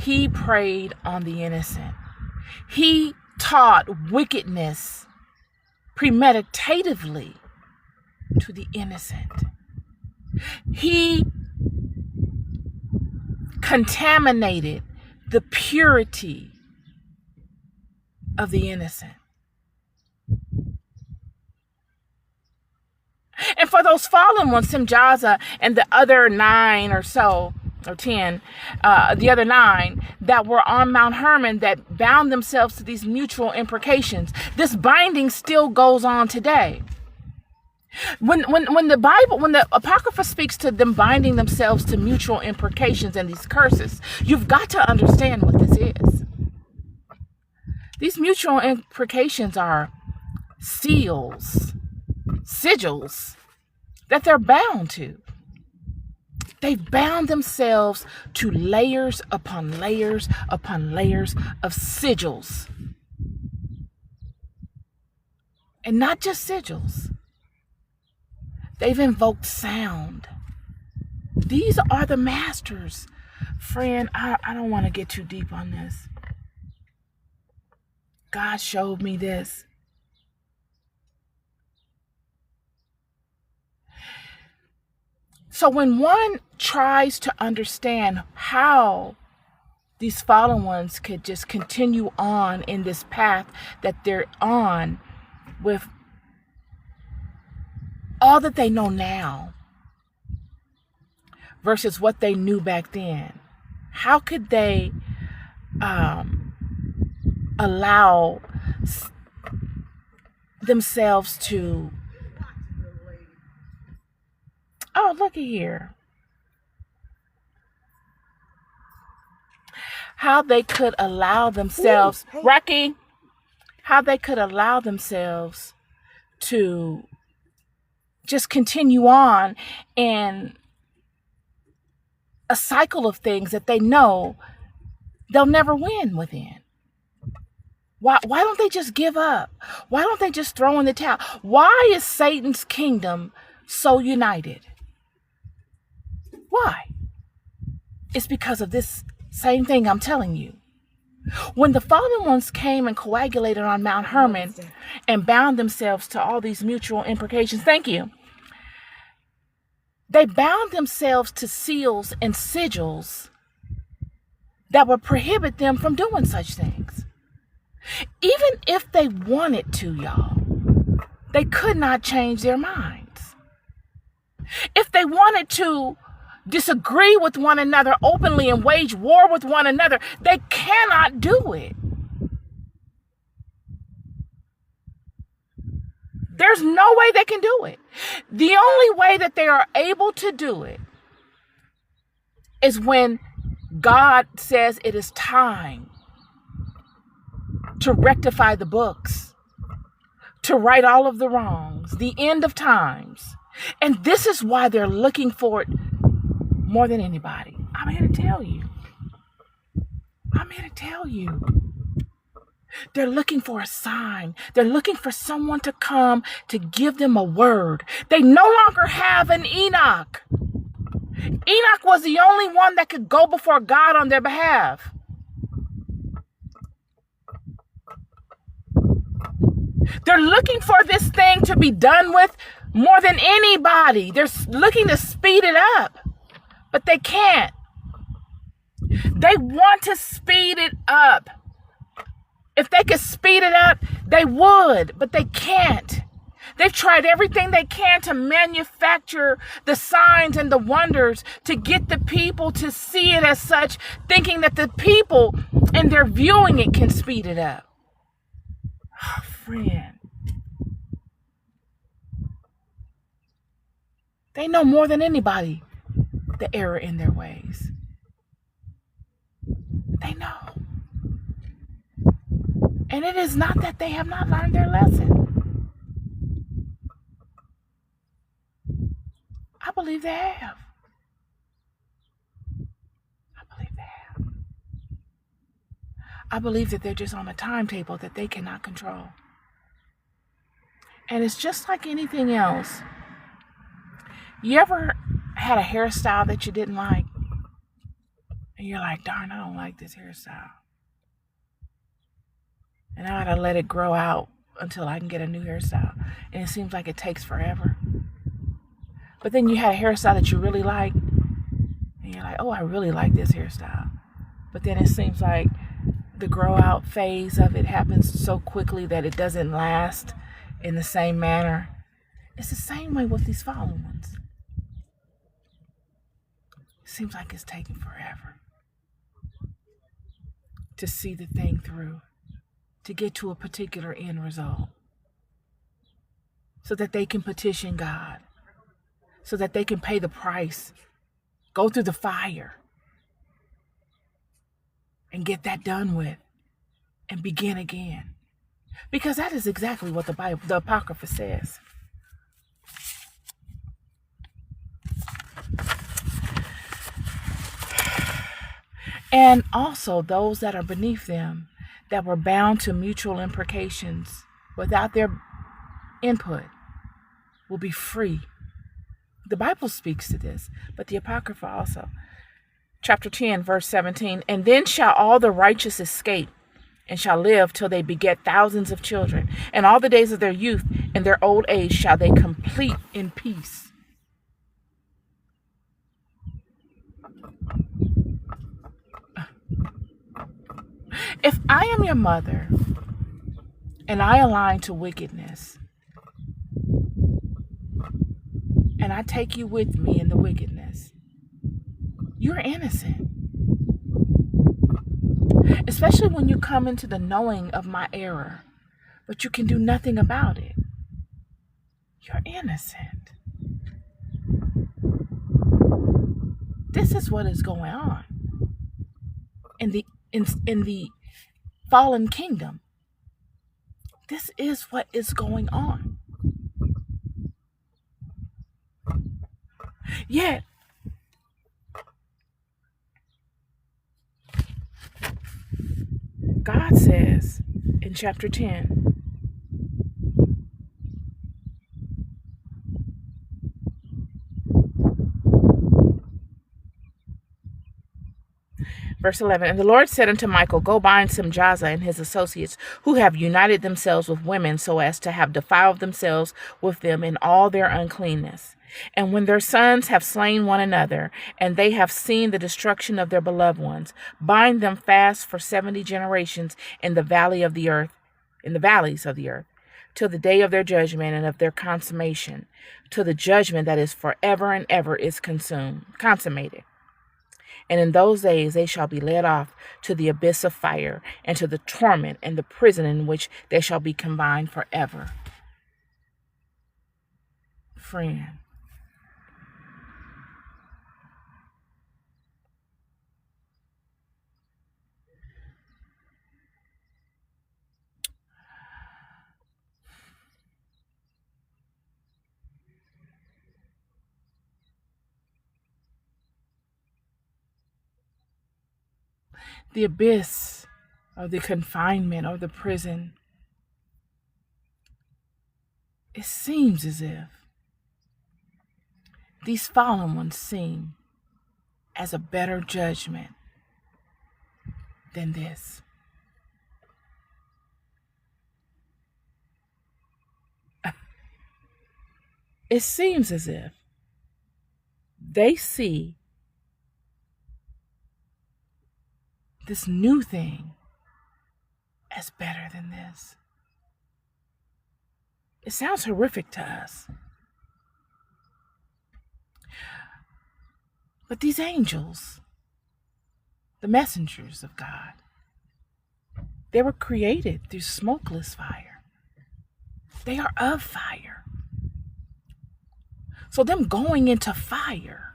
he preyed on the innocent. He taught wickedness premeditatively to the innocent. He contaminated the purity of the innocent. And for those fallen ones, Simjaza and the other 9 or so, or 10, the other 9 that were on Mount Hermon that bound themselves to these mutual imprecations, this binding still goes on today. When the Apocrypha speaks to them binding themselves to mutual imprecations and these curses, you've got to understand what this is. These mutual imprecations are seals, sigils that they're bound to. They've bound themselves to layers upon layers upon layers of sigils. And not just sigils. They've invoked sound. These are the masters. Friend, I don't want to get too deep on this. God showed me this. So when one tries to understand how these fallen ones could just continue on in this path that they're on with all that they know now versus what they knew back then, how could they allow themselves to, oh, looky here, how they could allow themselves, Rocky, how they could allow themselves to just continue on in a cycle of things that they know they'll never win within. Why don't they just give up? Why don't they just throw in the towel? Why is Satan's kingdom so united? Why? It's because of this same thing I'm telling you. When the fallen ones came and coagulated on Mount Hermon and bound themselves to all these mutual imprecations, thank you. They bound themselves to seals and sigils that would prohibit them from doing such things. Even if they wanted to, y'all, they could not change their minds. If they wanted to disagree with one another openly and wage war with one another, they cannot do it. There's no way they can do it. The only way that they are able to do it is when God says it is time to rectify the books, to right all of the wrongs, the end of times. And this is why they're looking for it more than anybody. I'm here to tell you. I'm here to tell you. They're looking for a sign. They're looking for someone to come to give them a word. They no longer have an Enoch. Enoch was the only one that could go before God on their behalf. They're looking for this thing to be done with more than anybody. They're looking to speed it up, but they can't. They want to speed it up. If they could speed it up, they would, but they can't. They've tried everything they can to manufacture the signs and the wonders to get the people to see it as such, thinking that the people and their viewing it can speed it up. Oh, friend. They know more than anybody the error in their ways. They know. And it is not that they have not learned their lesson. I believe they have. I believe that they're just on a timetable that they cannot control. And it's just like anything else. You ever had a hairstyle that you didn't like? And you're like, darn, I don't like this hairstyle. And I gotta let it grow out until I can get a new hairstyle. And it seems like it takes forever. But then you had a hairstyle that you really like, and you're like, oh, I really like this hairstyle. But then it seems like the grow out phase of it happens so quickly that it doesn't last in the same manner. It's the same way with these fallen ones. It seems like it's taking forever to see the thing through, to get to a particular end result, so that they can petition God, so that they can pay the price, go through the fire, and get that done with, and begin again. Because that is exactly what the Bible, the Apocrypha says. And also those that are beneath them, that were bound to mutual imprecations without their input, will be free. The Bible speaks to this, but the Apocrypha also. Chapter 10, verse 17, and then shall all the righteous escape, and shall live till they beget thousands of children, and all the days of their youth and their old age shall they complete in peace. If I am your mother and I align to wickedness, and I take you with me in the wickedness, you're innocent. Especially when you come into the knowing of my error, but you can do nothing about it. You're innocent. This is what is going on in the fallen kingdom. This is what is going on. Yet, God says in chapter 10, verse 11, and the Lord said unto Michael, go bind Simjaza and his associates, who have united themselves with women so as to have defiled themselves with them in all their uncleanness. And when their sons have slain one another, and they have seen the destruction of their beloved ones, bind them fast for 70 generations in the valleys of the earth, till the day of their judgment and of their consummation, till the judgment that is forever and ever is consummated. And in those days they shall be led off to the abyss of fire, and to the torment and the prison in which they shall be confined forever. Friend, the abyss or the confinement or the prison, it seems as if these fallen ones seem as a better judgment than this. It seems as if they see this new thing as better than this. It sounds horrific to us. But these angels, the messengers of God, they were created through smokeless fire. They are of fire. So them going into fire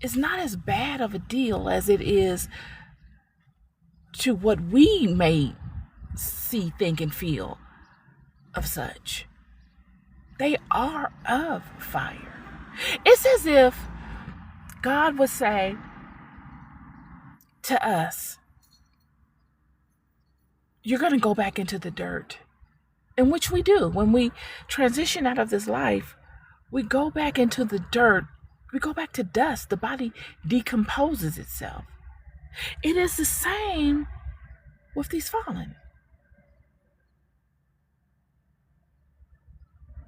is not as bad of a deal as it is to what we may see, think, and feel of such. They are of fire. It's as if God would say to us, you're going to go back into the dirt. In which we do. When we transition out of this life, we go back into the dirt We go back to dust. The body decomposes itself. It is the same with these fallen.